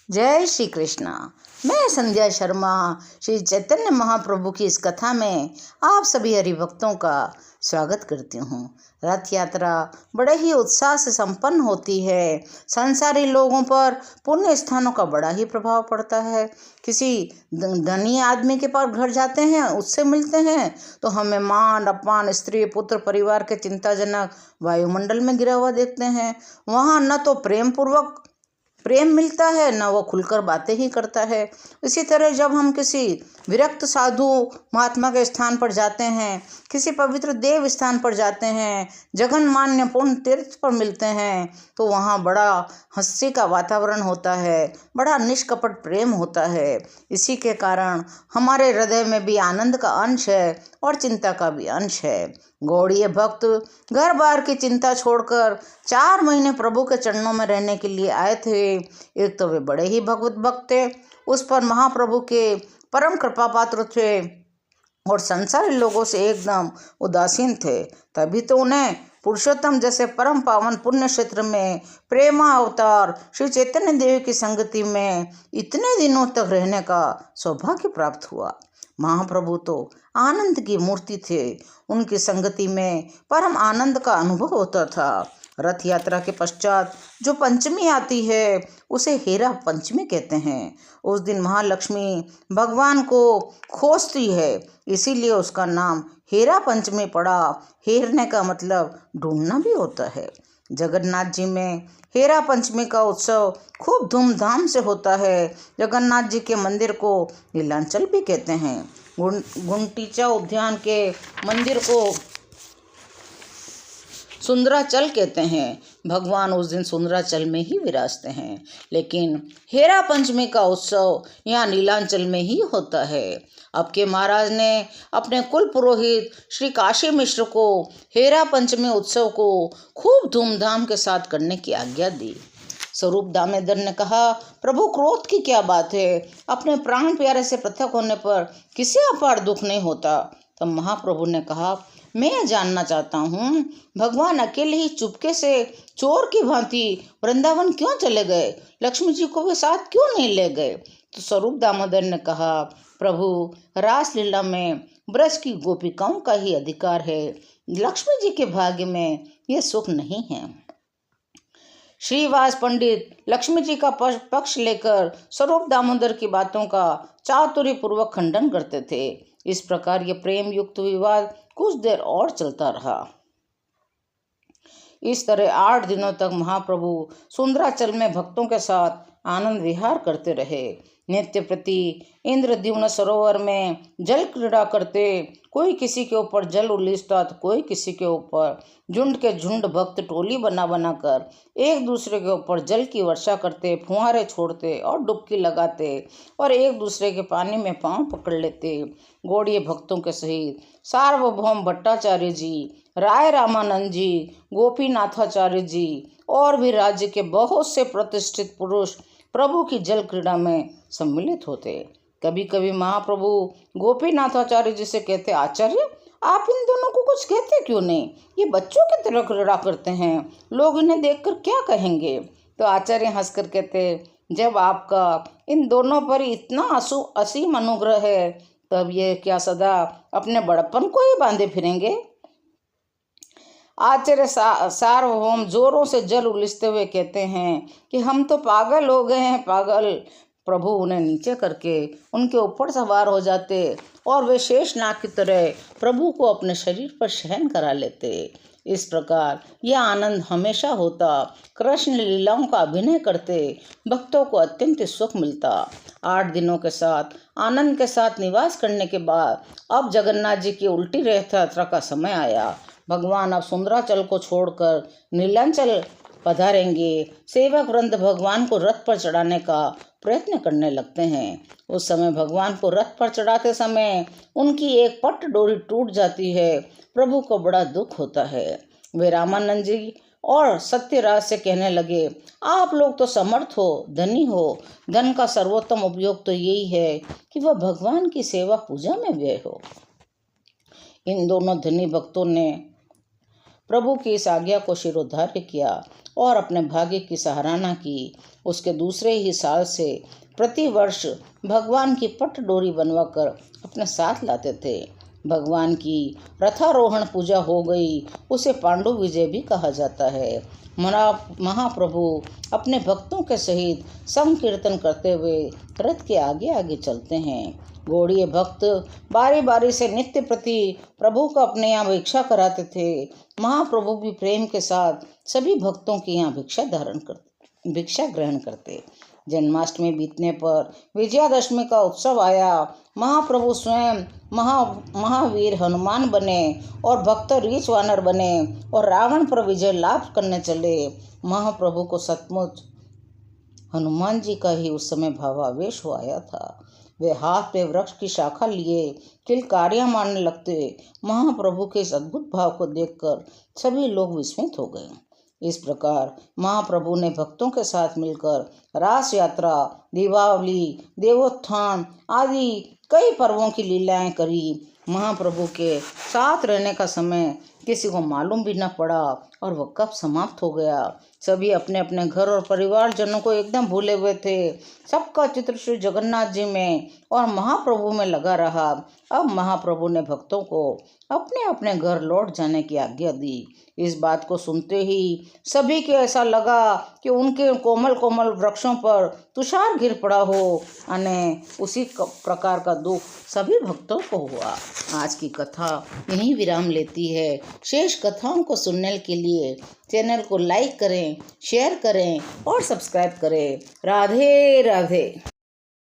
जय श्री कृष्णा। मैं संध्या शर्मा श्री चैतन्य महाप्रभु की इस कथा में आप सभी हरिभक्तों का स्वागत करती हूँ। रथ यात्रा बड़े ही उत्साह से संपन्न होती है। संसारी लोगों पर पुण्य स्थानों का बड़ा ही प्रभाव पड़ता है। किसी धनी आदमी के पास घर जाते हैं, उससे मिलते हैं तो हमें मान अपमान, स्त्री पुत्र परिवार के चिंताजनक वायुमंडल में गिरा हुआ देखते हैं। वहाँ न तो प्रेम मिलता है, न वो खुलकर बातें ही करता है। इसी तरह जब हम किसी विरक्त साधु महात्मा के स्थान पर जाते हैं, किसी पवित्र देव स्थान पर जाते हैं, जगन्मान्य पूर्ण तीर्थ पर मिलते हैं, तो वहाँ बड़ा हंसी का वातावरण होता है, बड़ा निष्कपट प्रेम होता है। इसी के कारण हमारे हृदय में भी आनंद का अंश है और चिंता का भी अंश है। गौड़ीय भक्त घर बार की चिंता छोड़कर 4 महीने प्रभु के चरणों में रहने के लिए आए थे। एक तो वे बड़े ही भगवत भक्त थे, उस पर महाप्रभु के परम कृपा पात्र थे और संसारी लोगों से एकदम उदासीन थे। तभी तो उन्हें पुरुषोत्तम जैसे परम पावन पुण्य क्षेत्र में प्रेमा अवतार श्री चैतन्य देव की संगति में इतने दिनों तक रहने का सौभाग्य प्राप्त हुआ। महाप्रभु तो आनंद की मूर्ति थे। उनकी संगति में परम आनंद का अनुभव होता था। रथ यात्रा के पश्चात जो पंचमी आती है उसे हेरा पंचमी कहते हैं। उस दिन महालक्ष्मी भगवान को खोजती है, इसीलिए उसका नाम हेरा पंचमी पड़ा। हेरने का मतलब ढूंढना भी होता है। जगन्नाथ जी में हेरा पंचमी का उत्सव खूब धूमधाम से होता है। जगन्नाथ जी के मंदिर को नीलांचल भी कहते हैं। गुंडीचा उद्यान के मंदिर को सुंदराचल कहते हैं। भगवान उस दिन सुंदराचल में ही विराजते हैं, लेकिन हेरा पंचमी का उत्सव यहाँ नीलांचल में ही होता है। अब के महाराज ने अपने कुल पुरोहित श्री काशी मिश्र को हेरा पंचमी उत्सव को खूब धूमधाम के साथ करने की आज्ञा दी। स्वरूप दामोदर ने कहा, प्रभु क्रोध की क्या बात है, अपने प्राण प्यारे से पृथक होने पर किसी अपार दुख नहीं होता। तब महाप्रभु ने कहा, मैं जानना चाहता हूँ, भगवान अकेले ही चुपके से चोर की भांति वृंदावन क्यों चले गए, लक्ष्मी जी को वे साथ क्यों नहीं ले गए। तो स्वरूप दामोदर ने कहा, प्रभु रासलीला में ब्रज की गोपिकाओं का ही अधिकार है, लक्ष्मी जी के भाग्य में यह सुख नहीं है। श्रीवास पंडित लक्ष्मी जी का पक्ष लेकर स्वरूप दामोदर की बातों का चातुर्य पूर्वक खंडन करते थे। इस प्रकार ये प्रेम युक्त विवाद कुछ देर और चलता रहा। इस तरह 8 दिनों तक महाप्रभु सुंदराचल में भक्तों के साथ आनंद विहार करते रहे। नित्य प्रति इंद्रद्युम्न सरोवर में जल क्रीड़ा करते, कोई किसी के ऊपर जल उलीसता तो कोई किसी के ऊपर। झुंड के झुंड भक्त टोली बना बनाकर एक दूसरे के ऊपर जल की वर्षा करते, फुहारे छोड़ते और डुबकी लगाते और एक दूसरे के पानी में पांव पकड़ लेते। गौड़ीय भक्तों के सहित सार्वभौम भट्टाचार्य जी, राय रामानंद जी, गोपीनाथाचार्य जी और भी राज्य के बहुत से प्रतिष्ठित पुरुष प्रभु की जल क्रीड़ा में सम्मिलित होते। कभी कभी महाप्रभु गोपीनाथाचार्य जी से कहते, आचार्य आप इन दोनों को कुछ कहते क्यों नहीं, ये बच्चों की तरह क्रीड़ा करते हैं, लोग इन्हें देखकर क्या कहेंगे। तो आचार्य हंसकर कहते, जब आपका इन दोनों पर इतना असीम अनुग्रह है, तब ये क्या सदा अपने बड़प्पन को ही बांधे फिरेंगे। आचार्य सार्वभौम जोरों से जल उलिसते हुए कहते हैं कि हम तो पागल हो गए हैं, पागल। प्रभु उन्हें नीचे करके उनके ऊपर सवार हो जाते और वे शेषनाग की तरह प्रभु को अपने शरीर पर शयन करा लेते। इस प्रकार यह आनंद हमेशा होता। कृष्ण लीलाओं का अभिनय करते भक्तों को अत्यंत सुख मिलता। 8 दिनों के साथ आनंद के साथ निवास करने के बाद अब जगन्नाथ जी की उल्टी रथ यात्रा का समय आया। भगवान अब सुंदराचल को छोड़कर नीलांचल पधारेंगे। सेवक वृंद भगवान को रथ पर चढ़ाने का प्रयत्न करने लगते हैं। उस समय भगवान को रथ पर चढ़ाते समय उनकी एक पट्ट डोरी टूट जाती है। प्रभु को बड़ा दुख होता है। वे रामानंद जी और सत्यराज से कहने लगे, आप लोग तो समर्थ हो, धनी हो, धन का सर्वोत्तम उपयोग तो यही है कि वह भगवान की सेवा पूजा में व्यय हो। इन दोनों धनी भक्तों ने प्रभु की इस आज्ञा को शिरोधार्य किया और अपने भाग्य की सराहना की। उसके दूसरे ही साल से प्रतिवर्ष भगवान की पटडोरी बनवाकर अपने साथ लाते थे। भगवान की रथारोहण पूजा हो गई, उसे पांडु विजय भी कहा जाता है। महाप्रभु अपने भक्तों के सहित संकीर्तन करते हुए रथ के आगे आगे चलते हैं। गौड़ीय भक्त बारी बारी से नित्य प्रति प्रभु को अपने यहाँ भिक्षा कराते थे। महाप्रभु भी प्रेम के साथ सभी भक्तों के यहाँ भिक्षा ग्रहण करते। जन्माष्टमी बीतने पर विजयादशमी का उत्सव आया। महाप्रभु स्वयं महावीर हनुमान बने और भक्त रीछ वानर बने और रावण पर विजय लाभ करने चले। महाप्रभु को सचमुच हनुमान जी का ही उस समय भावावेश हो आया था। वे हाथ में वृक्ष की शाखा लिए किलकारियां मारने लगते। महाप्रभु के इस अद्भुत भाव को देखकर सभी लोग विस्मित हो गए। इस प्रकार महाप्रभु ने भक्तों के साथ मिलकर रास यात्रा, दीपावली, देवोत्थान आदि कई पर्वों की लीलाएं करी। महाप्रभु के साथ रहने का समय किसी को मालूम भी न पड़ा और वह कब समाप्त हो गया। सभी अपने अपने घर और परिवारजनों को एकदम भूले हुए थे। सबका चित्र श्री जगन्नाथ जी में और महाप्रभु में लगा रहा। अब महाप्रभु ने भक्तों को अपने अपने घर लौट जाने की आज्ञा दी। इस बात को सुनते ही सभी को ऐसा लगा कि उनके कोमल कोमल वृक्षों पर तुषार गिर पड़ा हो। अने उसी प्रकार का दुख सभी भक्तों को हुआ। आज की कथा यहीं विराम लेती है। शेष कथाओं को सुनने के लिए चैनल को लाइक करें, शेयर करें और सब्सक्राइब करें। राधे राधे।